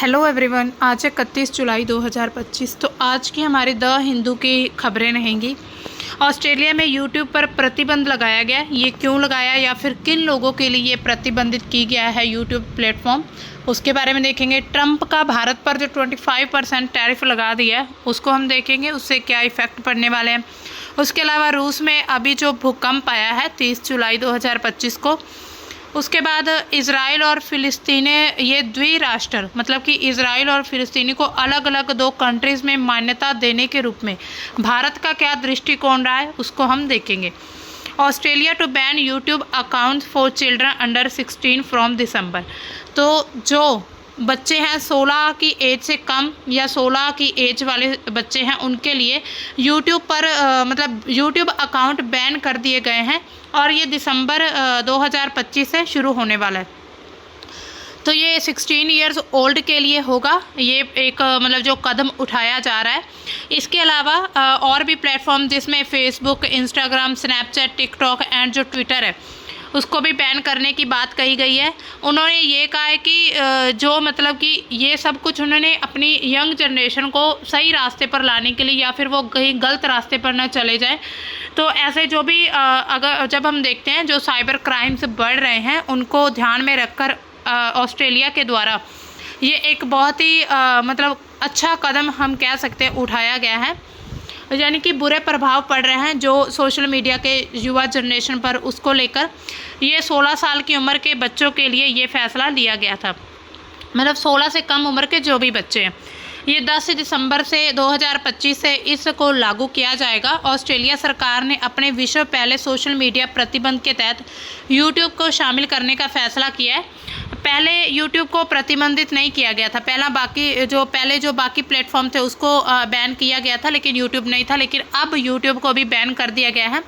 Hello everyone, आज है 31 जुलाई 2025। तो आज की हमारी द हिंदू की खबरें रहेंगी। ऑस्ट्रेलिया में यूट्यूब पर प्रतिबंध लगाया गया। ये क्यों लगाया या फिर किन लोगों के लिए ये प्रतिबंधित की गया है यूट्यूब प्लेटफॉर्म, उसके बारे में देखेंगे। ट्रंप का भारत पर जो 25% टैरिफ लगा दिया है उसको हम देखेंगे, उससे क्या इफ़ेक्ट पड़ने वाले हैं। उसके अलावा रूस में अभी जो भूकंप आया है 30 जुलाई 2025 को, उसके बाद इज़राइल और फ़िलिस्तीनी, ये द्विराष्ट्र मतलब कि इज़राइल और फ़िलिस्तीनी को अलग अलग दो कंट्रीज़ में मान्यता देने के रूप में भारत का क्या दृष्टिकोण रहा है उसको हम देखेंगे। Australia to ban YouTube account for children under 16 from December. तो जो बच्चे हैं 16 की एज से कम या 16 की एज वाले बच्चे हैं उनके लिए यूट्यूब पर मतलब यूट्यूब अकाउंट बैन कर दिए गए हैं और ये दिसंबर 2025 से शुरू होने वाला है। तो ये 16 इयर्स ओल्ड के लिए होगा, ये एक मतलब जो कदम उठाया जा रहा है। इसके अलावा और भी प्लेटफॉर्म जिसमें Facebook, Instagram, Snapchat, TikTok and जो ट्विटर है उसको भी बैन करने की बात कही गई है। उन्होंने ये कहा है कि जो मतलब कि ये सब कुछ उन्होंने अपनी यंग जनरेशन को सही रास्ते पर लाने के लिए या फिर वो कहीं गलत रास्ते पर ना चले जाए। तो ऐसे जो भी अगर जब हम देखते हैं जो साइबर क्राइम्स बढ़ रहे हैं उनको ध्यान में रखकर ऑस्ट्रेलिया के द्वारा ये एक बहुत ही मतलब अच्छा कदम हम कह सकते हैं उठाया गया है। यानी कि बुरे प्रभाव पड़ रहे हैं जो सोशल मीडिया के युवा जनरेशन पर, उसको लेकर ये 16 साल की उम्र के बच्चों के लिए ये फैसला लिया गया था। मतलब 16 से कम उम्र के जो भी बच्चे हैं, ये 10 दिसंबर से 2025 से इसको लागू किया जाएगा। ऑस्ट्रेलिया सरकार ने अपने विश्व पहले सोशल मीडिया प्रतिबंध के तहत यूट्यूब को शामिल करने का फैसला किया है। पहले यूट्यूब को प्रतिबंधित नहीं किया गया था, पहले जो बाकी प्लेटफॉर्म थे उसको बैन किया गया था, लेकिन यूट्यूब नहीं था। लेकिन अब यूट्यूब को भी बैन कर दिया गया है।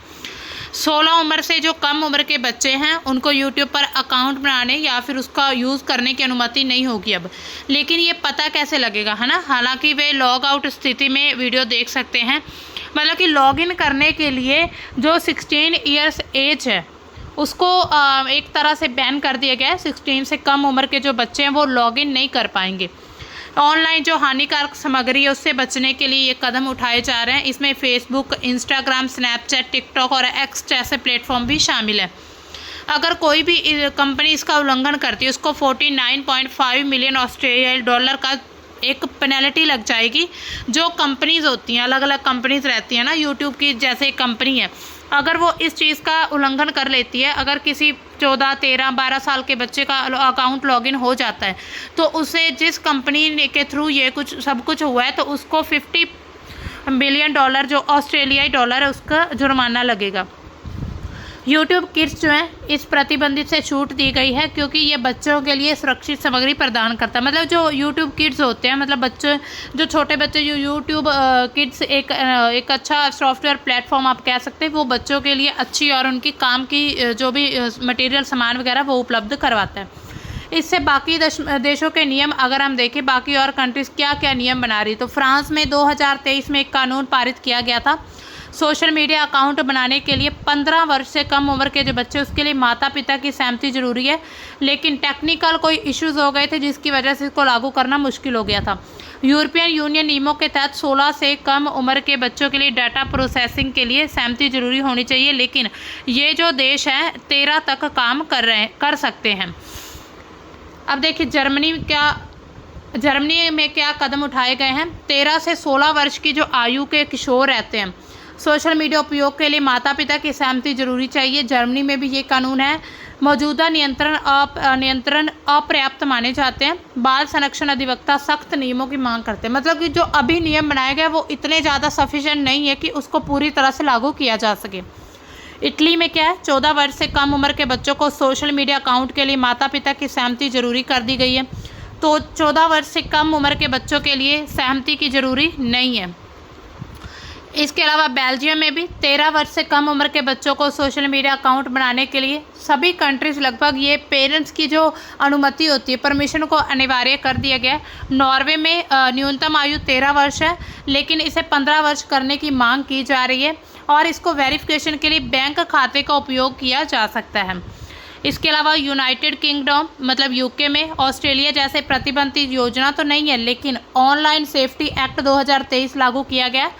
16 उम्र से जो कम उम्र के बच्चे हैं उनको यूट्यूब पर अकाउंट बनाने या फिर उसका यूज़ करने की अनुमति नहीं होगी अब। लेकिन ये पता कैसे लगेगा, है ना। हालांकि वे लॉग आउट स्थिति में वीडियो देख सकते हैं। मतलब कि लॉगिन करने के लिए जो 16 इयर्स एज है उसको एक तरह से बैन कर दिया गया है। 16 से कम उम्र के जो बच्चे हैं वो लॉगिन नहीं कर पाएंगे। ऑनलाइन जो हानिकारक सामग्री है उससे बचने के लिए ये कदम उठाए जा रहे हैं। इसमें फेसबुक, इंस्टाग्राम, स्नैपचैट, टिकटॉक और एक्स जैसे प्लेटफॉर्म भी शामिल है। अगर कोई भी कंपनी इसका उल्लंघन करती है उसको 49.5 मिलियन ऑस्ट्रेलियाई डॉलर का एक पेनल्टी लग जाएगी। जो कंपनीज़ होती हैं, अलग अलग कंपनीज़ रहती हैं ना, यूट्यूब की जैसे कंपनी है, अगर वो इस चीज़ का उल्लंघन कर लेती है, अगर किसी 14, 13, 12 साल के बच्चे का अकाउंट लॉगिन हो जाता है तो उसे जिस कंपनी के थ्रू ये सब कुछ हुआ है तो उसको 50 मिलियन डॉलर जो ऑस्ट्रेलियाई डॉलर है उसका जुर्माना लगेगा। यूट्यूब किड्स जो है इस प्रतिबंधित से छूट दी गई है क्योंकि ये बच्चों के लिए सुरक्षित सामग्री प्रदान करता है। मतलब जो यूट्यूब किड्स होते हैं, मतलब बच्चे जो छोटे बच्चे, जो यूट्यूब किड्स एक अच्छा सॉफ्टवेयर प्लेटफॉर्म आप कह सकते हैं, वो बच्चों के लिए अच्छी और उनकी काम की जो भी मटेरियल सामान वगैरह वो उपलब्ध करवाता है। इससे बाकी देशों के नियम अगर हम देखें, बाकी और कंट्रीज़ क्या क्या नियम बना रही, तो फ्रांस में 2023 में एक कानून पारित किया गया था। सोशल मीडिया अकाउंट बनाने के लिए 15 वर्ष से कम उम्र के जो बच्चे, उसके लिए माता पिता की सहमति जरूरी है। लेकिन टेक्निकल कोई इश्यूज हो गए थे जिसकी वजह से इसको लागू करना मुश्किल हो गया था। यूरोपियन यूनियन नियमों के तहत 16 से कम उम्र के बच्चों के लिए डाटा प्रोसेसिंग के लिए सहमति जरूरी होनी चाहिए। लेकिन ये जो देश हैं 13 तक काम कर सकते हैं। अब देखिए जर्मनी में क्या कदम उठाए गए हैं। 13 से 16 वर्ष की जो आयु के किशोर रहते हैं, सोशल मीडिया उपयोग के लिए माता पिता की सहमति जरूरी चाहिए। जर्मनी में भी ये कानून है। मौजूदा नियंत्रण अपर्याप्त माने जाते हैं। बाल संरक्षण अधिवक्ता सख्त नियमों की मांग करते हैं। मतलब कि जो अभी नियम बनाए गए वो इतने ज़्यादा सफिशिएंट नहीं है कि उसको पूरी तरह से लागू किया जा सके। इटली में क्या है, 14 वर्ष से कम उम्र के बच्चों को सोशल मीडिया अकाउंट के लिए माता पिता की सहमति जरूरी कर दी गई है। तो 14 वर्ष से कम उम्र के बच्चों के लिए सहमति की जरूरी नहीं है। इसके अलावा बेल्जियम में भी 13 वर्ष से कम उम्र के बच्चों को सोशल मीडिया अकाउंट बनाने के लिए सभी कंट्रीज़ लगभग ये पेरेंट्स की जो अनुमति होती है, परमिशन को अनिवार्य कर दिया गया है। नॉर्वे में न्यूनतम आयु 13 वर्ष है, लेकिन इसे 15 वर्ष करने की मांग की जा रही है और इसको वेरिफिकेशन के लिए बैंक खाते का उपयोग किया जा सकता है। इसके अलावा यूनाइटेड किंगडम मतलब यूके में, ऑस्ट्रेलिया जैसे प्रतिबंधित योजना तो नहीं है, लेकिन ऑनलाइन सेफ्टी एक्ट 2023 लागू किया गया।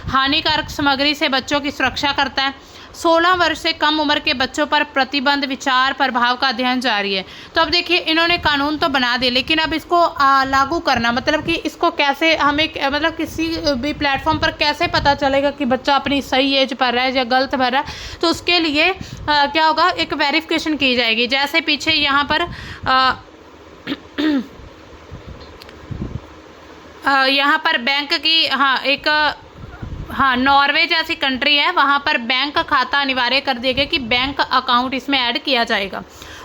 हानिकारक सामग्री से बच्चों की सुरक्षा करता है। 16 वर्ष से कम उम्र के बच्चों पर प्रतिबंध विचार प्रभाव का अध्ययन जारी है। तो अब देखिए, इन्होंने कानून तो बना दिए, लेकिन अब इसको लागू करना, मतलब कि इसको कैसे हमें, मतलब किसी भी प्लेटफॉर्म पर कैसे पता चलेगा कि बच्चा अपनी सही एज पर है या गलत भर रहा है। तो उसके लिए क्या होगा, एक वेरिफिकेशन की जाएगी। जैसे पीछे यहाँ पर यहाँ पर बैंक की नॉर्वे जैसी कंट्री है, वहाँ पर बैंक खाता अनिवार्य कर दिया गया कि बैंक अकाउंट इसमें ऐड किया जाएगा।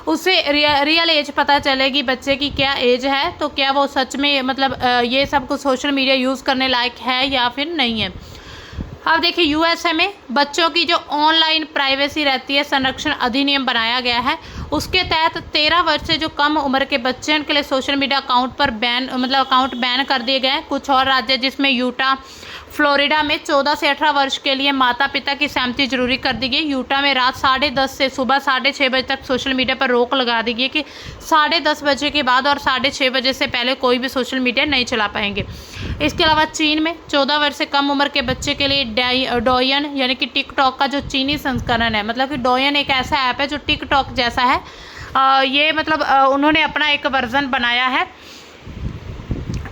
उससे रियल एज पता चलेगी बच्चे की क्या एज है, तो क्या वो सच में मतलब ये सब कुछ सोशल मीडिया यूज़ करने लायक है या फिर नहीं है। अब देखिए, यूएसए में बच्चों की जो ऑनलाइन प्राइवेसी रहती है, संरक्षण अधिनियम बनाया गया है। उसके तहत 13 वर्ष से जो कम उम्र के बच्चे हैं उनके लिए सोशल मीडिया अकाउंट पर अकाउंट बैन कर दिए गए हैं। कुछ और राज्य जिसमें यूटा, फ्लोरिडा में 14 से 18 वर्ष के लिए माता पिता की सहमति जरूरी कर दी गई। यूटा में रात 10:30 से सुबह 6:30 बजे तक सोशल मीडिया पर रोक लगा दी गई कि 10:30 बजे के बाद और 6:30 बजे से पहले कोई भी सोशल मीडिया नहीं चला पाएंगे। इसके अलावा चीन में 14 वर्ष से कम उम्र के बच्चे के लिए डोयन यानी कि टिकटॉक का जो चीनी संस्करण है, मतलब कि डोयन एक ऐसा ऐप है जो टिकटॉक जैसा है। ये मतलब उन्होंने अपना एक वर्जन बनाया है,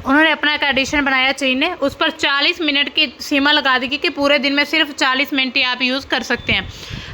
उन्होंने अपना एक एडिशन बनाया चीन ने। उस पर 40 मिनट की सीमा लगा दी गई कि पूरे दिन में सिर्फ 40 मिनट ही आप यूज़ कर सकते हैं।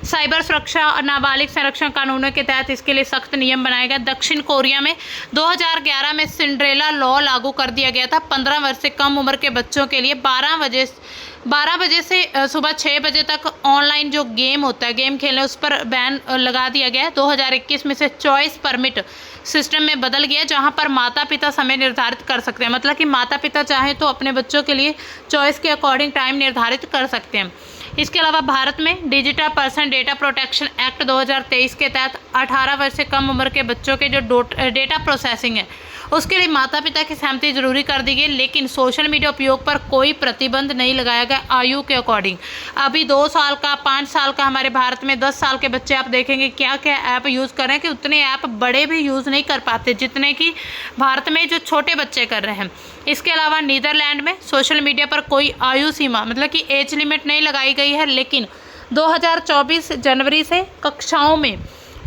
साइबर सुरक्षा और नाबालिग संरक्षण कानूनों के तहत इसके लिए सख्त नियम बनाए गए। दक्षिण कोरिया में 2011 में सिंड्रेला लॉ लागू कर दिया गया था। 15 वर्ष से कम उम्र के बच्चों के लिए 12 बजे से सुबह 6 बजे तक ऑनलाइन जो गेम होता है, गेम खेलने, उस पर बैन लगा दिया गया है। 2021 में से चॉइस परमिट सिस्टम में बदल गया, जहां पर माता पिता समय निर्धारित कर सकते हैं। मतलब कि माता पिता चाहें तो अपने बच्चों के लिए चॉइस के अकॉर्डिंग टाइम निर्धारित कर सकते हैं। इसके अलावा भारत में digital person data protection act 2023 के तहत 18 वर्ष से कम उम्र के बच्चों के जो डेटा प्रोसेसिंग है उसके लिए माता पिता की सहमति जरूरी कर दी गई, लेकिन सोशल मीडिया उपयोग पर कोई प्रतिबंध नहीं लगाया गया आयु के अकॉर्डिंग। अभी 2 साल का, 5 साल का, हमारे भारत में 10 साल के बच्चे आप देखेंगे क्या क्या ऐप यूज़ कर रहे हैं कि उतने ऐप बड़े भी यूज़ नहीं कर पाते जितने कि भारत में जो छोटे बच्चे कर रहे हैं। इसके अलावा नीदरलैंड में सोशल मीडिया पर कोई आयु सीमा मतलब कि एज लिमिट नहीं लगाई गई है, लेकिन 2024 जनवरी से कक्षाओं में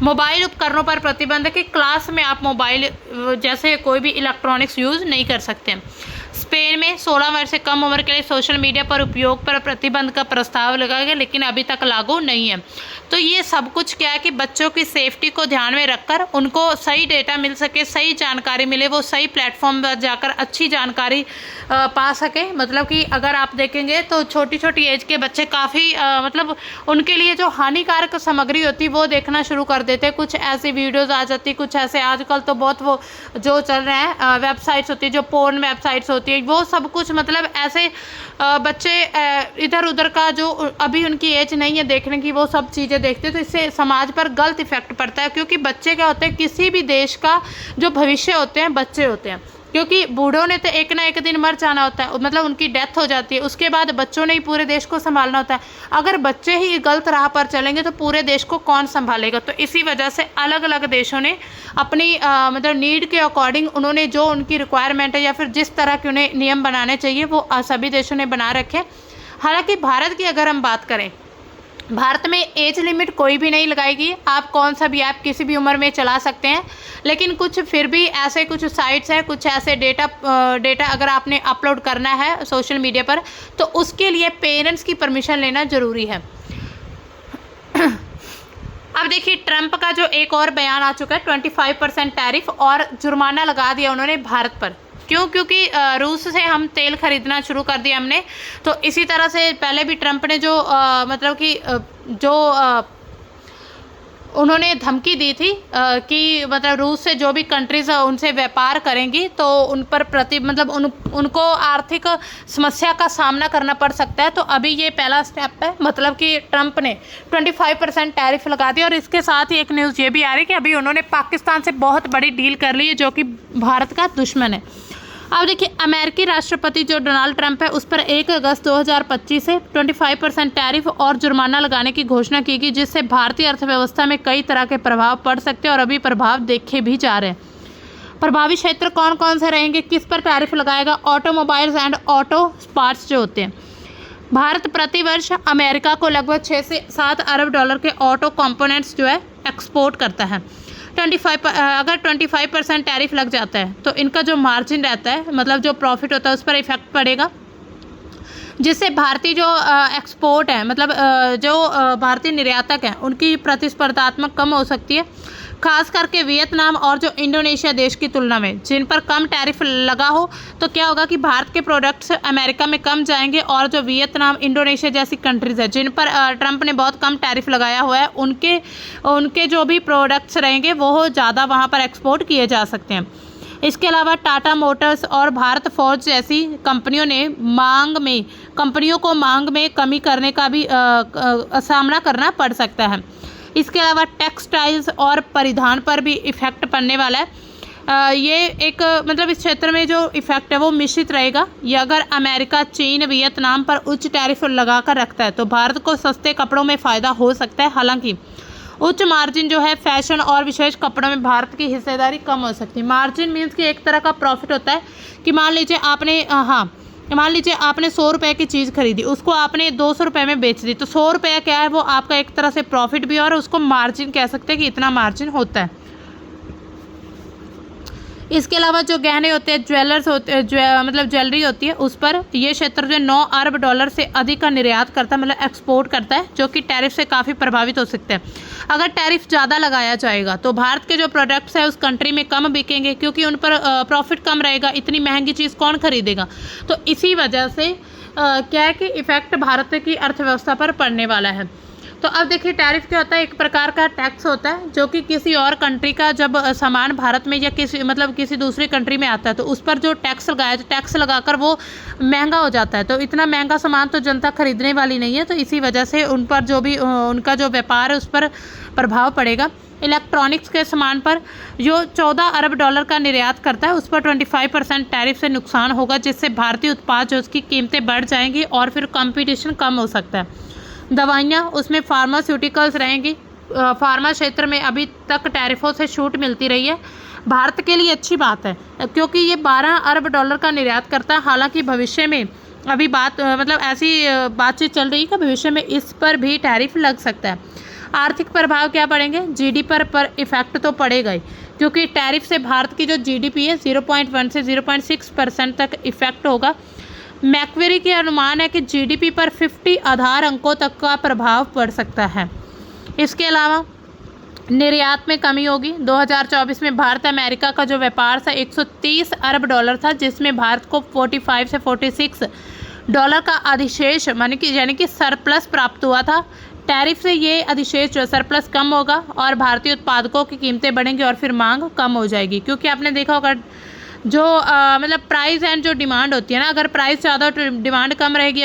मोबाइल उपकरणों पर प्रतिबंध है कि क्लास में आप मोबाइल जैसे कोई भी इलेक्ट्रॉनिक्स यूज़ नहीं कर सकते। स्पेन में 16 वर्ष से कम उम्र के लिए सोशल मीडिया पर उपयोग पर प्रतिबंध का प्रस्ताव लगाया गया, लेकिन अभी तक लागू नहीं है। तो ये सब कुछ क्या है कि बच्चों की सेफ्टी को ध्यान में रखकर उनको सही डेटा मिल सके, सही जानकारी मिले, वो सही प्लेटफॉर्म पर जाकर अच्छी जानकारी पा सके। मतलब कि अगर आप देखेंगे तो छोटी छोटी एज के बच्चे काफ़ी मतलब उनके लिए जो हानिकारक सामग्री होती है वो देखना शुरू कर देते। कुछ ऐसी वीडियोज़ आ जाती, कुछ ऐसे आजकल तो बहुत वो जो चल रहे हैं वेबसाइट्स होती है, जो पोर्न वेबसाइट्स होती है, वो सब कुछ मतलब ऐसे बच्चे इधर उधर का जो अभी उनकी एज नहीं है देखने की, वो सब चीज़ें देखते हैं। तो इससे समाज पर गलत इफेक्ट पड़ता है, क्योंकि बच्चे क्या होते हैं, किसी भी देश का जो भविष्य होते हैं बच्चे होते हैं। क्योंकि बूढ़ों ने तो एक ना एक दिन मर जाना होता है, मतलब उनकी डेथ हो जाती है, उसके बाद बच्चों ने ही पूरे देश को संभालना होता है। अगर बच्चे ही गलत राह पर चलेंगे तो पूरे देश को कौन संभालेगा। तो इसी वजह से अलग अलग देशों ने अपनी मतलब नीड के अकॉर्डिंग उन्होंने जो उनकी रिक्वायरमेंट है या फिर जिस तरह के उन्हें नियम बनाने चाहिए वो सभी देशों ने बना रखे। हालांकि भारत की अगर हम बात करें, भारत में एज लिमिट कोई भी नहीं लगाएगी, आप कौन सा भी ऐप किसी भी उम्र में चला सकते हैं। लेकिन कुछ फिर भी ऐसे कुछ साइट्स हैं, कुछ ऐसे डेटा अगर आपने अपलोड करना है सोशल मीडिया पर तो उसके लिए पेरेंट्स की परमिशन लेना ज़रूरी है। अब देखिए, ट्रंप का जो एक और बयान आ चुका है, 25% टैरिफ और जुर्माना लगा दिया उन्होंने भारत पर। क्यों? क्योंकि रूस से हम तेल खरीदना शुरू कर दिया हमने। तो इसी तरह से पहले भी ट्रंप ने जो मतलब कि जो उन्होंने धमकी दी थी कि मतलब रूस से जो भी कंट्रीज़ उनसे व्यापार करेंगी तो उन पर मतलब उनको आर्थिक समस्या का सामना करना पड़ सकता है। तो अभी ये पहला स्टेप है, मतलब कि ट्रंप ने 25% टैरिफ लगा दिया। और इसके साथ ही एक न्यूज़ ये भी आ रही है कि अभी उन्होंने पाकिस्तान से बहुत बड़ी डील कर ली है, जो कि भारत का दुश्मन है। अब देखिए, अमेरिकी राष्ट्रपति जो डोनाल्ड ट्रंप है उस पर 1 अगस्त 2025 से 25% टैरिफ और जुर्माना लगाने की घोषणा की गई, जिससे भारतीय अर्थव्यवस्था में कई तरह के प्रभाव पड़ सकते हैं और अभी प्रभाव देखे भी जा रहे हैं। प्रभावी क्षेत्र कौन कौन से रहेंगे, किस पर टैरिफ लगाएगा? ऑटोमोबाइल्स एंड ऑटो पार्ट्स जो होते हैं। भारत प्रति वर्ष अमेरिका को लगभग 6 से 7 अरब डॉलर के ऑटो कंपोनेंट्स जो है एक्सपोर्ट करता है। 25% टैरिफ लग जाता है तो इनका जो मार्जिन रहता है, मतलब जो प्रॉफिट होता है, उस पर इफेक्ट पड़ेगा, जिससे भारतीय जो एक्सपोर्ट है, मतलब जो भारतीय निर्यातक हैं, उनकी प्रतिस्पर्धात्मक कम हो सकती है, खास करके वियतनाम और जो इंडोनेशिया देश की तुलना में, जिन पर कम टैरिफ लगा हो तो क्या होगा कि भारत के प्रोडक्ट्स अमेरिका में कम जाएंगे, और जो वियतनाम, इंडोनेशिया जैसी कंट्रीज़ है जिन पर ट्रंप ने बहुत कम टैरिफ लगाया हुआ है, उनके जो भी प्रोडक्ट्स रहेंगे वो ज़्यादा वहाँ पर एक्सपोर्ट किए जा सकते हैं। इसके अलावा टाटा मोटर्स और भारत फोर्ज जैसी कंपनियों को मांग में कमी करने का भी सामना करना पड़ सकता है। इसके अलावा टेक्सटाइल्स और परिधान पर भी इफ़ेक्ट पड़ने वाला है। ये एक मतलब इस क्षेत्र में जो इफ़ेक्ट है वो मिश्रित रहेगा। ये अगर अमेरिका, चीन, वियतनाम पर उच्च टैरिफ लगा कर रखता है तो भारत को सस्ते कपड़ों में फ़ायदा हो सकता है। हालांकि उच्च मार्जिन जो है फैशन और विशेष कपड़ों में भारत की हिस्सेदारी कम हो सकती है। मार्जिन मीन्स कि एक तरह का प्रॉफिट होता है कि मान लीजिए आपने 100 रुपये की चीज़ खरीदी, उसको आपने 200 रुपये में बेच दी, तो 100 रुपये क्या है, वो आपका एक तरह से प्रॉफिट भी है और उसको मार्जिन कह सकते हैं कि इतना मार्जिन होता है। इसके अलावा जो गहने होते हैं, ज्वेलर्स होते हैं, मतलब ज्वेलरी होती है, उस पर ये क्षेत्र जो 9 अरब डॉलर से अधिक का निर्यात करता है, मतलब एक्सपोर्ट करता है, जो कि टैरिफ से काफ़ी प्रभावित हो सकते हैं। अगर टैरिफ ज़्यादा लगाया जाएगा तो भारत के जो प्रोडक्ट्स हैं उस कंट्री में कम बिकेंगे, क्योंकि उन पर प्रॉफिट कम रहेगा। इतनी महंगी चीज़ कौन खरीदेगा? तो इसी वजह से क्या है कि इफ़ेक्ट भारत की अर्थव्यवस्था पर पड़ने वाला है। तो अब देखिए, टैरिफ क्या होता है? एक प्रकार का टैक्स होता है जो कि किसी और कंट्री का जब सामान भारत में या किसी दूसरी कंट्री में आता है तो उस पर जो टैक्स लगाकर वो महंगा हो जाता है। तो इतना महंगा सामान तो जनता खरीदने वाली नहीं है, तो इसी वजह से उन पर जो भी उनका जो व्यापार है उस पर प्रभाव पड़ेगा। इलेक्ट्रॉनिक्स के सामान पर जो 14 अरब डॉलर का निर्यात करता है उस पर 25% टैरिफ से नुकसान होगा, जिससे भारतीय उत्पाद जो उसकी कीमतें बढ़ जाएंगी और फिर कंपटीशन कम हो सकता है। दवाइयाँ, उसमें फार्मास्यूटिकल्स रहेंगी। फार्मा क्षेत्र में अभी तक टैरिफों से छूट मिलती रही है, भारत के लिए अच्छी बात है क्योंकि ये 12 अरब डॉलर का निर्यात करता है। हालांकि भविष्य में अभी ऐसी बातचीत चल रही है कि भविष्य में इस पर भी टैरिफ लग सकता है। आर्थिक प्रभाव क्या पड़ेंगे? जीडीपी पर इफेक्ट तो पड़ेगा ही, क्योंकि टैरिफ से भारत की जो जीडीपी है 0.1 से 0.6% तक इफेक्ट होगा। मैक्वेरी के अनुमान है कि जीडीपी पर 50 आधार अंकों तक का प्रभाव पड़ सकता है। इसके अलावा निर्यात में कमी होगी। 2024 में भारत अमेरिका का जो व्यापार था 130 अरब डॉलर था, जिसमें भारत को 45 से 46 डॉलर का अधिशेष यानी कि सरप्लस प्राप्त हुआ था। टैरिफ से ये अधिशेष जो सरप्लस कम होगा और भारतीय उत्पादकों की कीमतें बढ़ेंगी और फिर मांग कम हो जाएगी, क्योंकि आपने देखा होगा जो मतलब प्राइस एंड जो डिमांड होती है ना, अगर प्राइस ज़्यादा तो डिमांड कम रहेगी,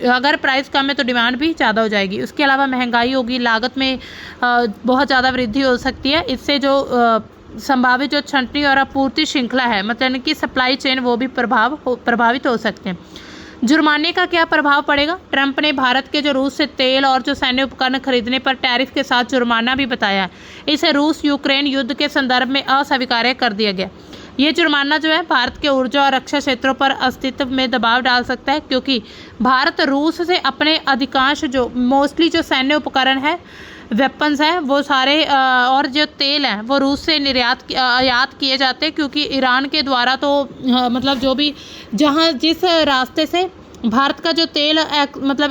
अगर प्राइस कम है तो डिमांड भी ज़्यादा हो जाएगी। उसके अलावा महंगाई होगी, लागत में बहुत ज़्यादा वृद्धि हो सकती है। इससे जो संभावित जो छंटनी और आपूर्ति श्रृंखला है, मतलब कि सप्लाई चेन, वो भी प्रभावित हो सकते हैं। जुर्माने का क्या प्रभाव पड़ेगा? ट्रंप ने भारत के जो रूस से तेल और जो सैन्य उपकरण खरीदने पर टैरिफ के साथ जुर्माना भी बताया है। इसे रूस यूक्रेन युद्ध के संदर्भ में अस्वीकार्य कर दिया गया। ये जुर्माना जो है भारत के ऊर्जा और रक्षा क्षेत्रों पर अस्तित्व में दबाव डाल सकता है, क्योंकि भारत रूस से अपने अधिकांश जो मोस्टली जो सैन्य उपकरण है, वेपन्स हैं, वो सारे और जो तेल है वो रूस से आयात किए जाते हैं, क्योंकि ईरान के द्वारा तो मतलब जो भी जिस रास्ते से भारत का जो तेल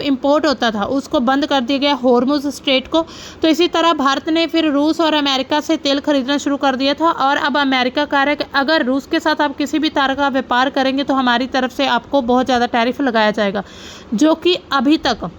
इंपोर्ट होता था उसको बंद कर दिया गया, हॉर्मुज़ स्ट्रेट को। तो इसी तरह भारत ने फिर रूस और अमेरिका से तेल खरीदना शुरू कर दिया था, और अब अमेरिका कह रहा है कि अगर रूस के साथ आप किसी भी तरह का व्यापार करेंगे तो हमारी तरफ से आपको बहुत ज़्यादा टैरिफ लगाया जाएगा, जो कि अभी तक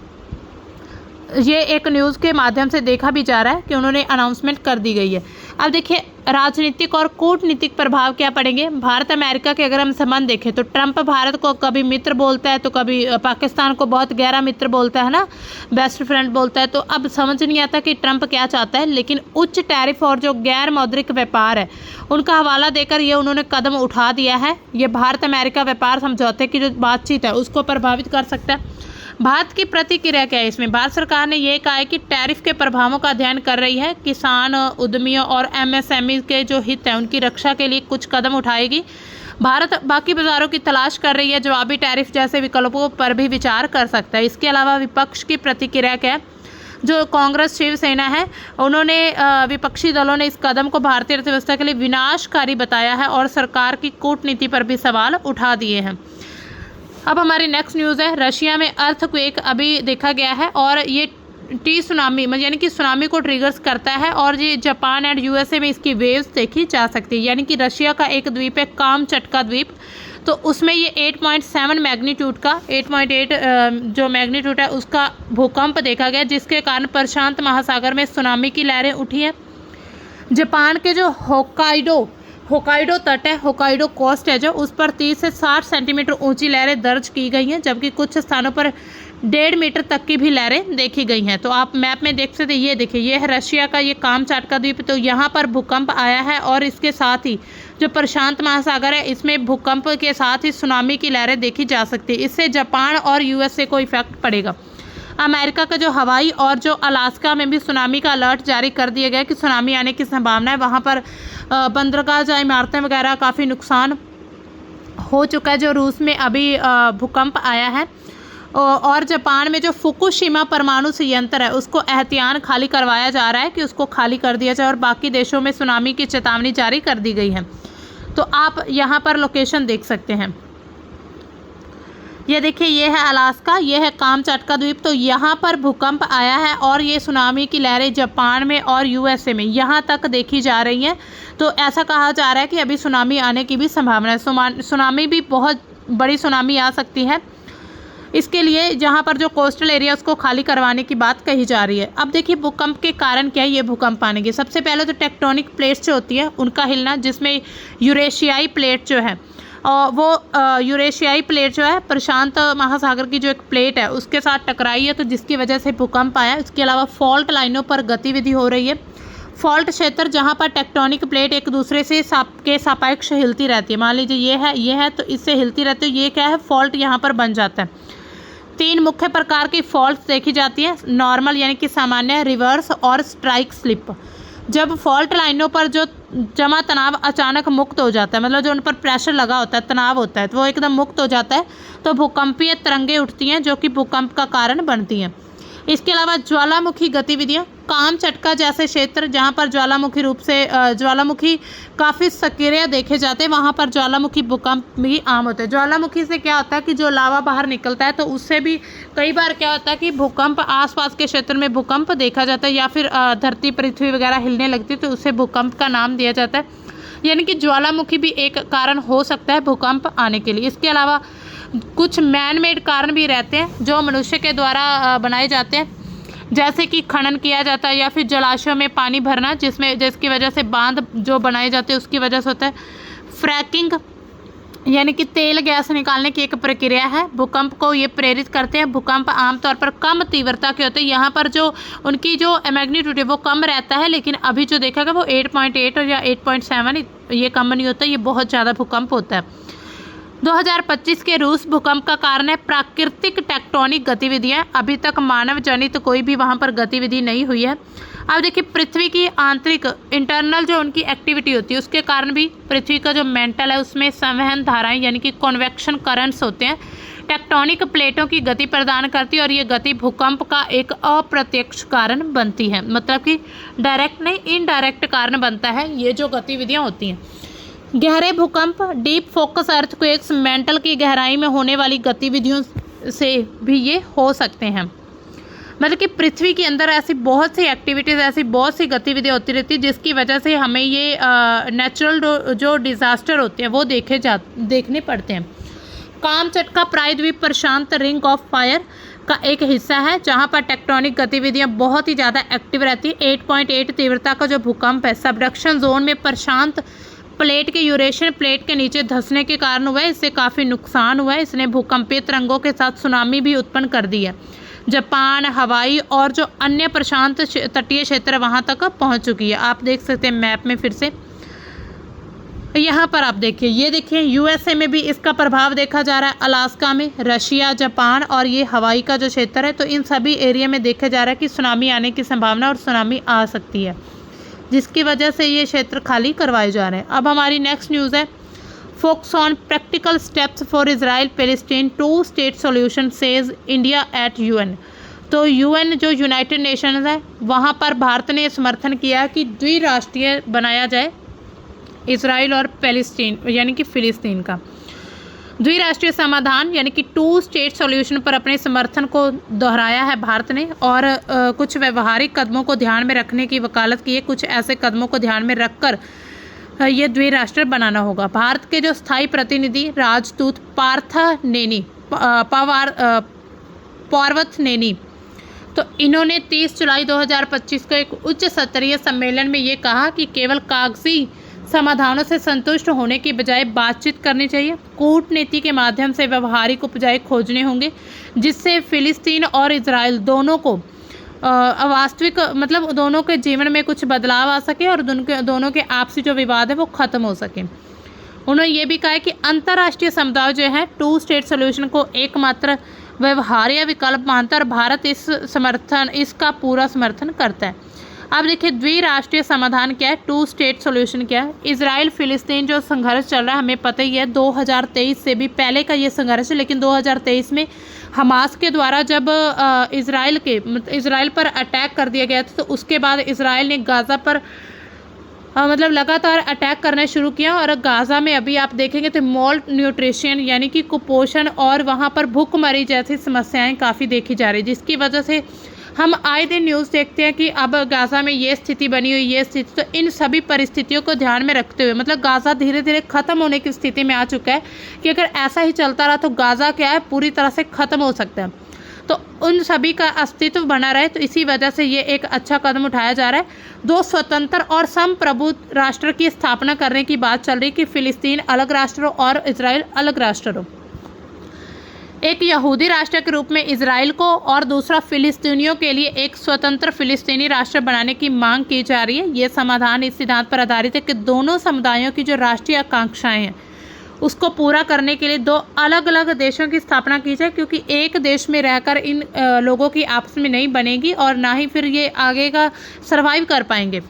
ये एक न्यूज़ के माध्यम से देखा भी जा रहा है कि उन्होंने अनाउंसमेंट कर दी गई है। अब देखिए राजनीतिक और कूटनीतिक प्रभाव क्या पड़ेंगे। भारत अमेरिका के अगर हम संबंध देखें तो ट्रंप भारत को कभी मित्र बोलता है तो कभी पाकिस्तान को बहुत गहरा मित्र बोलता है ना, बेस्ट फ्रेंड बोलता है। तो अब समझ नहीं आता कि ट्रंप क्या चाहता है, लेकिन उच्च टैरिफ और जो गैर मौद्रिक व्यापार है उनका हवाला देकर ये उन्होंने कदम उठा दिया है। ये भारत अमेरिका व्यापार समझौते की जो बातचीत है उसको प्रभावित कर सकता है। भारत की प्रतिक्रिया क्या है इसमें? भारत सरकार ने यह कहा है कि टैरिफ के प्रभावों का अध्ययन कर रही है, किसान, उद्यमियों और एमएसएमई के जो हित हैं उनकी रक्षा के लिए कुछ कदम उठाएगी। भारत बाकी बाजारों की तलाश कर रही है, जवाबी टैरिफ जैसे विकल्पों पर भी विचार कर सकता है। इसके अलावा विपक्ष की प्रतिक्रिया क्या है? जो कांग्रेस शिवसेना है उन्होंने विपक्षी दलों ने इस कदम को भारतीय अर्थव्यवस्था के लिए विनाशकारी बताया है और सरकार की कूटनीति पर भी सवाल उठा दिए हैं। अब हमारी नेक्स्ट न्यूज़ है, रशिया में अर्थक्वेक अभी देखा गया है और ये टी सुनामी यानी कि सुनामी को ट्रिगर्स करता है और ये जापान एंड यूएसए में इसकी वेव्स देखी जा सकती है। यानी कि रशिया का एक द्वीप है कामचटका द्वीप, तो उसमें ये 8.7 मैग्नीट्यूड का 8.8 जो मैग्नीट्यूड है उसका भूकंप देखा गया, जिसके कारण प्रशांत महासागर में सुनामी की लहरें उठी हैं। जापान के जो होकाइडो तट है, होकाइडो कोस्ट है जो, उस पर 30 से 60 सेंटीमीटर ऊंची लहरें दर्ज की गई हैं, जबकि कुछ स्थानों पर 1.5 मीटर तक की भी लहरें देखी गई हैं। तो आप मैप में देख सकते हैं, ये देखिए ये है रशिया का ये कामचटका द्वीप, तो यहाँ पर भूकंप आया है और इसके साथ ही जो प्रशांत महासागर है इसमें भूकंप के साथ ही सुनामी की लहरें देखी जा सकती है। इससे जापान और यूएसए को इफेक्ट पड़ेगा। अमेरिका का जो हवाई और जो अलास्का में भी सुनामी का अलर्ट जारी कर दिया गया कि सुनामी आने की संभावना है। वहाँ पर बंदरगाह या इमारतें वगैरह काफ़ी नुकसान हो चुका है। जो रूस में अभी भूकंप आया है और जापान में जो फुकुशिमा परमाणु संयंत्र है उसको एहतियान खाली करवाया जा रहा है कि उसको खाली कर दिया जाए और बाकी देशों में सुनामी की चेतावनी जारी कर दी गई है। तो आप यहाँ पर लोकेशन देख सकते हैं, ये देखिए ये है अलास्का, ये है कामचटका द्वीप, तो यहाँ पर भूकंप आया है और ये सुनामी की लहरें जापान में और यूएसए में यहाँ तक देखी जा रही हैं। तो ऐसा कहा जा रहा है कि अभी सुनामी आने की भी संभावना है, सुनामी भी बहुत बड़ी सुनामी आ सकती है। इसके लिए जहाँ पर जो कोस्टल एरिया उसको खाली करवाने की बात कही जा रही है। अब देखिए भूकंप के कारण क्या है ये भूकंप आने के। सबसे पहले तो टेक्टोनिक प्लेट्स जो होती है उनका हिलना, जिसमें यूरेशियाई प्लेट जो है और वो यूरेशियाई प्लेट जो है प्रशांत महासागर की जो एक प्लेट है उसके साथ टकराई है, तो जिसकी वजह से भूकंप आया। इसके अलावा फॉल्ट लाइनों पर गतिविधि हो रही है। फॉल्ट क्षेत्र जहाँ पर टेक्टोनिक प्लेट एक दूसरे से के सापेक्ष हिलती रहती है, मान लीजिए ये है तो इससे हिलती रहती है, ये क्या है फॉल्ट यहाँ पर बन जाता है। 3 मुख्य प्रकार की फॉल्ट देखी जाती है, नॉर्मल यानी कि सामान्य, रिवर्स और स्ट्राइक स्लिप। जब फॉल्ट लाइनों पर जो जमा तनाव अचानक मुक्त हो जाता है, मतलब जो उन पर प्रेशर लगा होता है, तनाव होता है, तो वो एकदम मुक्त हो जाता है, तो भूकंपीय तरंगें उठती हैं जो कि भूकंप का कारण बनती हैं। इसके अलावा ज्वालामुखी गतिविधियाँ, कामचटका जैसे क्षेत्र जहाँ पर ज्वालामुखी काफ़ी सक्रिय देखे जाते हैं, वहाँ पर ज्वालामुखी भूकंप भी आम होता है। ज्वालामुखी से क्या होता है कि जो लावा बाहर निकलता है तो उससे भी कई बार क्या होता है कि भूकंप आसपास के क्षेत्र में भूकंप देखा जाता है, या फिर धरती पृथ्वी वगैरह हिलने लगती है तो उससे भूकंप का नाम दिया जाता है। यानी कि ज्वालामुखी भी एक कारण हो सकता है भूकंप आने के लिए। इसके अलावा कुछ मैन मेड कारण भी रहते हैं जो मनुष्य के द्वारा बनाए जाते हैं, जैसे कि खनन किया जाता है या फिर जलाशयों में पानी भरना, जिसकी वजह से बांध जो बनाए जाते हैं उसकी वजह से होता है। फ्रैकिंग यानी कि तेल गैस निकालने की एक प्रक्रिया है, भूकंप को ये प्रेरित करते हैं। भूकंप आमतौर पर कम तीव्रता के होते हैं, यहाँ पर जो उनकी जो मैग्नीट्यूड है वो कम रहता है, लेकिन अभी जो देखा गया वो 8.8 या 8.7, ये कम नहीं होता, ये बहुत ज़्यादा भूकंप होता है। 2025 के रूस भूकंप का कारण है प्राकृतिक टेक्टोनिक गतिविधियां, अभी तक मानव जनित कोई भी वहां पर गतिविधि नहीं हुई है। अब देखिए पृथ्वी की आंतरिक इंटरनल जो उनकी एक्टिविटी होती है उसके कारण भी पृथ्वी का जो मेंटल है उसमें संवहन धाराएं यानी कि कन्वेक्शन करंट्स होते हैं, टेक्टोनिक प्लेटों की गति प्रदान करती है और ये गति भूकंप का एक अप्रत्यक्ष कारण बनती है, मतलब कि डायरेक्ट नहीं इनडायरेक्ट कारण बनता है ये जो गतिविधियाँ होती हैं। गहरे भूकंप, डीप फोकस अर्थक्वेक्स, मेंटल की गहराई में होने वाली गतिविधियों से भी ये हो सकते हैं। मतलब कि पृथ्वी के अंदर ऐसी बहुत सी एक्टिविटीज़, ऐसी बहुत सी गतिविधियाँ होती रहती है जिसकी वजह से हमें ये नेचुरल जो डिज़ास्टर होते हैं वो देखने पड़ते हैं। कामचटका प्रायद्वीप प्रशांत रिंग ऑफ फायर, का एक हिस्सा है, जहां पर टेक्टोनिक गतिविधियां बहुत ही ज़्यादा एक्टिव रहती है। 8.8 तीव्रता का जो भूकंप है सबडक्शन जोन में प्रशांत प्लेट के यूरेशियन प्लेट के नीचे धंसने के कारण हुआ है। इससे काफ़ी नुकसान हुआ है। इसने भूकंपीय तरंगों के साथ सुनामी भी उत्पन्न कर दी है। जापान, हवाई और जो अन्य प्रशांत तटीय क्षेत्र वहां तक पहुंच चुकी है। आप देख सकते हैं मैप में फिर से, यहाँ पर आप देखिए, ये देखिए यूएसए में भी इसका प्रभाव देखा जा रहा है, अलास्का में, रशिया, जापान और ये हवाई का जो क्षेत्र है, तो इन सभी एरिया में देखा जा रहा है कि सुनामी आने की संभावना और सुनामी आ सकती है, जिसकी वजह से ये क्षेत्र खाली करवाए जा रहे हैं। अब हमारी नेक्स्ट न्यूज़ है, focus on practical steps for Israel Palestine 2 state solution says India at UN. तो यूएन जो यूनाइटेड नेशंस है वहाँ पर भारत ने समर्थन किया कि द्विराष्ट्रीय बनाया जाए इजराइल और पैलेस्टीन यानी कि फ़िलिस्तीन का द्विराष्ट्रीय समाधान यानी कि 2 स्टेट सॉल्यूशन पर अपने समर्थन को दोहराया है भारत ने, और कुछ व्यवहारिक कदमों को ध्यान में रखने की वकालत की है। कुछ ऐसे कदमों को ध्यान में रखकर ये द्विराष्ट्र बनाना होगा। भारत के जो स्थायी प्रतिनिधि राजदूत पार्वत नेनी, तो इन्होंने 30 जुलाई 2025 को एक उच्च स्तरीय सम्मेलन में ये कहा कि केवल कागजी समाधानों से संतुष्ट होने की बजाय बातचीत करनी चाहिए। कूटनीति के माध्यम से व्यवहारिक उपाय खोजने होंगे जिससे फ़िलिस्तीन और इजराइल दोनों को वास्तविक मतलब दोनों के जीवन में कुछ बदलाव आ सके और दोनों के आपसी जो विवाद है वो ख़त्म हो सके। उन्होंने ये भी कहा है कि अंतर्राष्ट्रीय समुदाय जो है 2 स्टेट सॉल्यूशन को एकमात्र व्यवहार्य विकल्प मानता है और भारत इसका पूरा समर्थन करता है। अब देखिए द्विराष्ट्रीय समाधान क्या है, 2 स्टेट सॉल्यूशन क्या है। इजराइल फ़िलिस्तीन जो संघर्ष चल रहा है हमें पता ही है, 2023 से भी पहले का ये संघर्ष है, लेकिन 2023 में हमास के द्वारा जब इजराइल पर अटैक कर दिया गया था, तो उसके बाद इजराइल ने गाज़ा पर मतलब लगातार अटैक करना शुरू किया। और गाज़ा में अभी आप देखेंगे तो मोल न्यूट्रिशन यानी कि कुपोषण और वहाँ पर भूखमरी जैसी समस्याएं काफ़ी देखी जा रही, जिसकी वजह से हम आए दिन न्यूज़ देखते हैं कि अब गाज़ा में ये स्थिति बनी हुई, ये स्थिति। तो इन सभी परिस्थितियों को ध्यान में रखते हुए मतलब गाज़ा धीरे धीरे ख़त्म होने की स्थिति में आ चुका है कि अगर ऐसा ही चलता रहा तो गाज़ा क्या है पूरी तरह से ख़त्म हो सकता है। तो उन सभी का अस्तित्व बना रहे, तो इसी वजह से ये एक अच्छा कदम उठाया जा रहा है। 2 स्वतंत्र और संप्रभु राष्ट्र की स्थापना करने की बात चल रही कि फ़िलिस्तीन अलग राष्ट्र हो और इजराइल अलग राष्ट्र हो। एक यहूदी राष्ट्र के रूप में इजराइल को और दूसरा फ़िलिस्तीनियों के लिए एक स्वतंत्र फ़िलिस्तीनी राष्ट्र बनाने की मांग की जा रही है। ये समाधान इस सिद्धांत पर आधारित है कि दोनों समुदायों की जो राष्ट्रीय आकांक्षाएं हैं उसको पूरा करने के लिए 2 अलग अलग देशों की स्थापना की जाए, क्योंकि एक देश में रहकर इन लोगों की आपस में नहीं बनेगी और ना ही फिर ये आगे का सर्वाइव कर पाएंगे।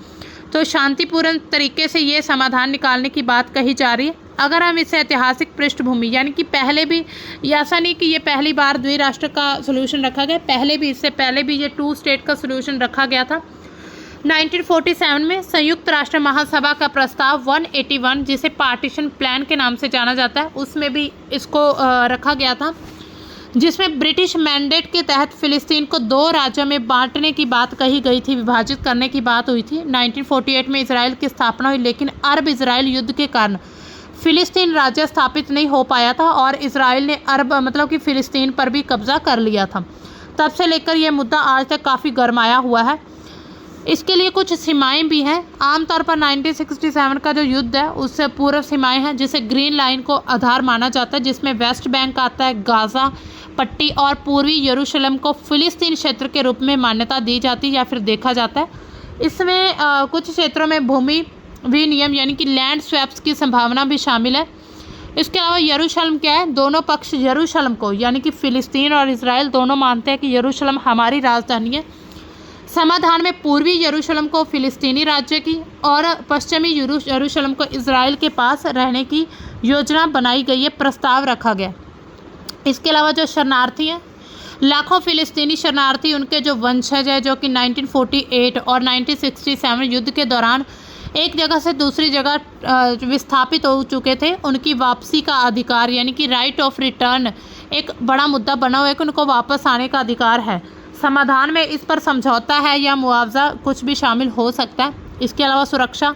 तो शांतिपूर्ण तरीके से ये समाधान निकालने की बात कही जा रही है। अगर हम इसे ऐतिहासिक पृष्ठभूमि यानी कि पहले भी ऐसा नहीं कि ये पहली बार द्विराष्ट्र का सॉल्यूशन रखा गया, पहले भी इससे पहले भी ये 2 स्टेट का सॉल्यूशन रखा गया था। 1947 में संयुक्त राष्ट्र महासभा का प्रस्ताव 181 जिसे पार्टीशन प्लान के नाम से जाना जाता है, उसमें भी इसको रखा गया था, जिसमें ब्रिटिश मैंडेट के तहत फ़िलिस्तीन को 2 राज्यों में बांटने की बात कही गई थी, विभाजित करने की बात हुई थी। 1948 में इजराइल की स्थापना हुई, लेकिन अरब इजराइल युद्ध के कारण फ़िलिस्तीन राज्य स्थापित नहीं हो पाया था और इजराइल ने अरब मतलब कि फ़िलिस्तीन पर भी कब्जा कर लिया था। तब से लेकर यह मुद्दा आज तक काफ़ी गरमाया हुआ है। इसके लिए कुछ सीमाएं भी हैं। आमतौर पर 1967 का जो युद्ध है उससे पूर्व सीमाएं हैं, जिसे ग्रीन लाइन को आधार माना जाता है, जिसमें वेस्ट बैंक आता है, गाज़ा पट्टी और पूर्वी यरूशलेम को फ़िलिस्तीन क्षेत्र के रूप में मान्यता दी जाती है या फिर देखा जाता है। इसमें कुछ क्षेत्रों में भूमि विनियम यानी कि लैंड स्वैप्स की संभावना भी शामिल है। इसके अलावा यरूशलेम क्या है, दोनों पक्ष यरूशलेम को यानी कि फ़िलिस्तीन और इजराइल दोनों मानते हैं कि यरूशलेम हमारी राजधानी है। समाधान में पूर्वी यरूशलेम को फ़िलिस्तीनी राज्य की और पश्चिमी यरूशलेम को इजराइल के पास रहने की योजना बनाई गई है, प्रस्ताव रखा गया। इसके अलावा जो शरणार्थी हैं, लाखों फ़िलिस्तीनी शरणार्थी उनके जो वंशज है जो कि 1948 और 1967 युद्ध के दौरान एक जगह से दूसरी जगह विस्थापित हो चुके थे, उनकी वापसी का अधिकार यानी कि राइट ऑफ रिटर्न एक बड़ा मुद्दा बना हुआ है कि उनको वापस आने का अधिकार है। समाधान में इस पर समझौता है या मुआवजा कुछ भी शामिल हो सकता है। इसके अलावा सुरक्षा,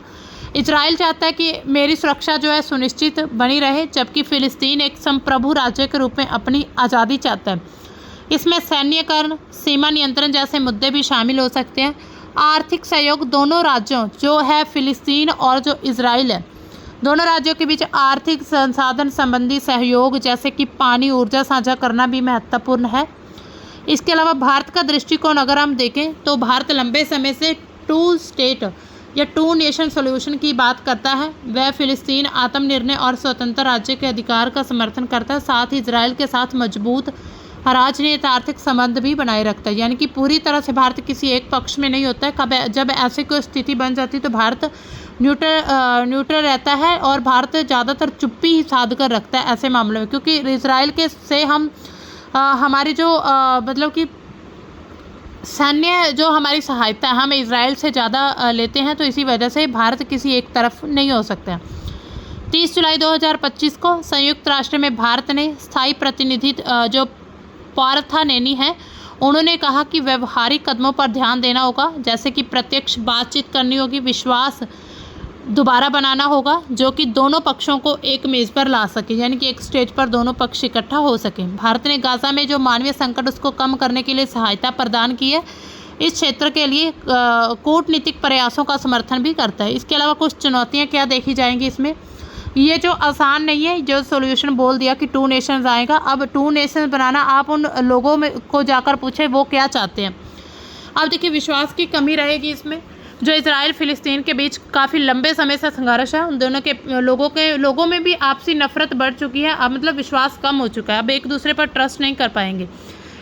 इजराइल चाहता है कि मेरी सुरक्षा जो है सुनिश्चित बनी रहे, जबकि फ़िलिस्तीन एक संप्रभु राज्य के रूप में अपनी आज़ादी चाहता है। इसमें सैन्यकरण, सीमा नियंत्रण जैसे मुद्दे भी शामिल हो सकते हैं। आर्थिक सहयोग दोनों राज्यों जो है फिलिस्तीन और जो इजराइल है, दोनों राज्यों के बीच आर्थिक संसाधन संबंधी सहयोग जैसे कि पानी, ऊर्जा साझा करना भी महत्वपूर्ण है। इसके अलावा भारत का दृष्टिकोण अगर हम देखें तो भारत लंबे समय से 2 स्टेट या 2 नेशन सॉल्यूशन की बात करता है। वह फिलिस्तीन आत्मनिर्णय और स्वतंत्र राज्य के अधिकार का समर्थन करता है, साथ ही इजराइल के साथ मजबूत राजनीतिक आर्थिक संबंध भी बनाए रखता है। यानी कि पूरी तरह से भारत किसी एक पक्ष में नहीं होता है। कब जब ऐसी कोई स्थिति बन जाती है तो भारत न्यूट्रल रहता है और भारत ज़्यादातर चुप्पी ही साध कर रखता है ऐसे मामलों में, क्योंकि इजराइल के से हम हमारी जो मतलब कि सैन्य जो हमारी सहायता हम इजराइल से ज़्यादा लेते हैं, तो इसी वजह से भारत किसी एक तरफ नहीं हो सकता। 30 जुलाई 2025 को संयुक्त राष्ट्र में भारत ने स्थायी प्रतिनिधि जो पार्थानेनी है, उन्होंने कहा कि व्यवहारिक कदमों पर ध्यान देना होगा, जैसे कि प्रत्यक्ष बातचीत करनी होगी, विश्वास दोबारा बनाना होगा जो कि दोनों पक्षों को एक मेज़ पर ला सके, यानी कि एक स्टेज पर दोनों पक्ष इकट्ठा हो सके। भारत ने गाज़ा में जो मानवीय संकट उसको कम करने के लिए सहायता प्रदान की है। इस क्षेत्र के लिए कूटनीतिक प्रयासों का समर्थन भी करता है। इसके अलावा कुछ चुनौतियां क्या देखी जाएंगी इसमें, ये जो आसान नहीं है, जो सॉल्यूशन बोल दिया कि 2 नेशंस आएगा, अब 2 नेशंस बनाना आप उन लोगों में को जाकर पूछे वो क्या चाहते हैं। अब देखिए विश्वास की कमी रहेगी इसमें। जो इजराइल फिलिस्तीन के बीच काफ़ी लंबे समय से संघर्ष है, उन दोनों के लोगों में भी आपसी नफरत बढ़ चुकी है। अब मतलब विश्वास कम हो चुका है, अब एक दूसरे पर ट्रस्ट नहीं कर पाएंगे।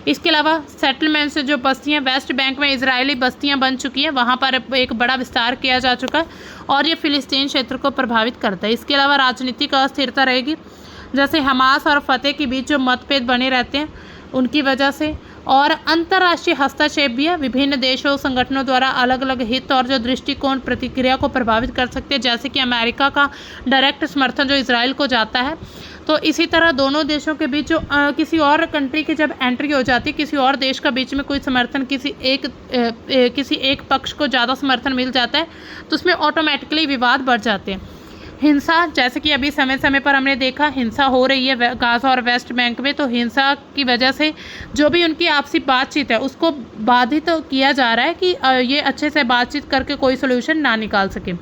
इसके अलावा सेटलमेंट से जो बस्तियां वेस्ट बैंक में इजरायली बस्तियां बन चुकी हैं, वहां पर एक बड़ा विस्तार किया जा चुका है और ये फिलिस्तीन क्षेत्र को प्रभावित करता है। इसके अलावा राजनीतिक अस्थिरता रहेगी, जैसे हमास और फतेह के बीच जो मतभेद बने रहते हैं उनकी वजह से, और अंतर्राष्ट्रीय हस्तक्षेप भी है। विभिन्न देशों संगठनों द्वारा अलग अलग हित और जो दृष्टिकोण प्रतिक्रिया को प्रभावित कर सकते हैं, जैसे कि अमेरिका का डायरेक्ट समर्थन जो इजराइल को जाता है। तो इसी तरह दोनों देशों के बीच जो किसी और कंट्री की जब एंट्री हो जाती है, किसी और देश का बीच में कोई समर्थन किसी एक पक्ष को ज़्यादा समर्थन मिल जाता है, तो उसमें ऑटोमेटिकली विवाद बढ़ जाते हैं। हिंसा, जैसे कि अभी समय समय पर हमने देखा हिंसा हो रही है गाज़ा और वेस्ट बैंक में, तो हिंसा की वजह से जो भी उनकी आपसी बातचीत है उसको बाधित किया जा रहा है कि ये अच्छे से बातचीत करके कोई सोल्यूशन ना निकाल सके।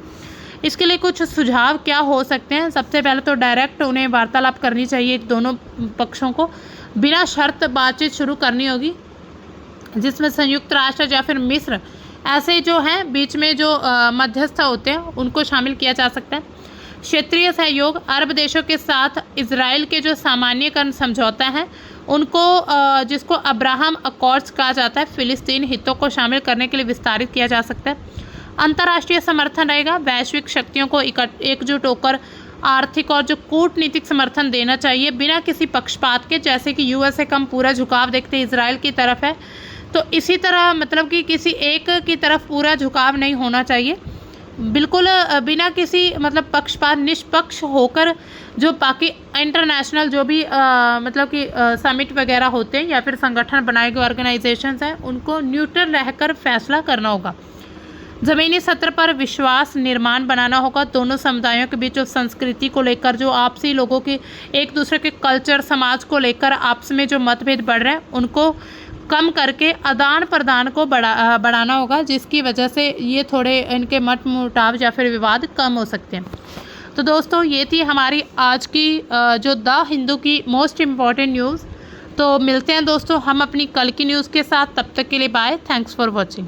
इसके लिए कुछ सुझाव क्या हो सकते हैं, सबसे पहले तो डायरेक्ट उन्हें वार्तालाप करनी चाहिए, दोनों पक्षों को बिना शर्त बातचीत शुरू करनी होगी, जिसमें संयुक्त राष्ट्र या फिर मिस्र ऐसे जो हैं बीच में जो मध्यस्थ होते हैं उनको शामिल किया जा सकता है। क्षेत्रीय सहयोग, अरब देशों के साथ इजराइल के जो सामान्यकरण समझौता है उनको जिसको अब्राहम अकॉर्ड्स कहा जाता है, फिलिस्तीन हितों को शामिल करने के लिए विस्तारित किया जा सकता है। अंतर्राष्ट्रीय समर्थन रहेगा, वैश्विक शक्तियों को एकजुट होकर आर्थिक और जो कूटनीतिक समर्थन देना चाहिए बिना किसी पक्षपात के, जैसे कि यूएसए का हम पूरा झुकाव देखते हैं इजराइल की तरफ है, तो इसी तरह मतलब कि किसी एक की तरफ पूरा झुकाव नहीं होना चाहिए, बिल्कुल बिना किसी मतलब पक्षपात, निष्पक्ष होकर जो बाकी इंटरनेशनल जो भी मतलब कि समिट वगैरह होते हैं या फिर संगठन बनाए गए ऑर्गेनाइजेशंस हैं उनको न्यूट्रल रहकर फैसला करना होगा। ज़मीनी सत्र पर विश्वास निर्माण बनाना होगा, दोनों समुदायों के बीच जो संस्कृति को लेकर, जो आपसी लोगों के एक दूसरे के कल्चर, समाज को लेकर आपस में जो मतभेद बढ़ रहे हैं उनको कम करके आदान प्रदान को बढ़ाना होगा, जिसकी वजह से ये थोड़े इनके मत मुटाव या फिर विवाद कम हो सकते हैं। तो दोस्तों ये थी हमारी आज की जो द हिंदू की मोस्ट इम्पॉर्टेंट न्यूज़। तो मिलते हैं दोस्तों हम अपनी कल की न्यूज़ के साथ, तब तक के लिए बाय, थैंक्स फॉर वॉचिंग।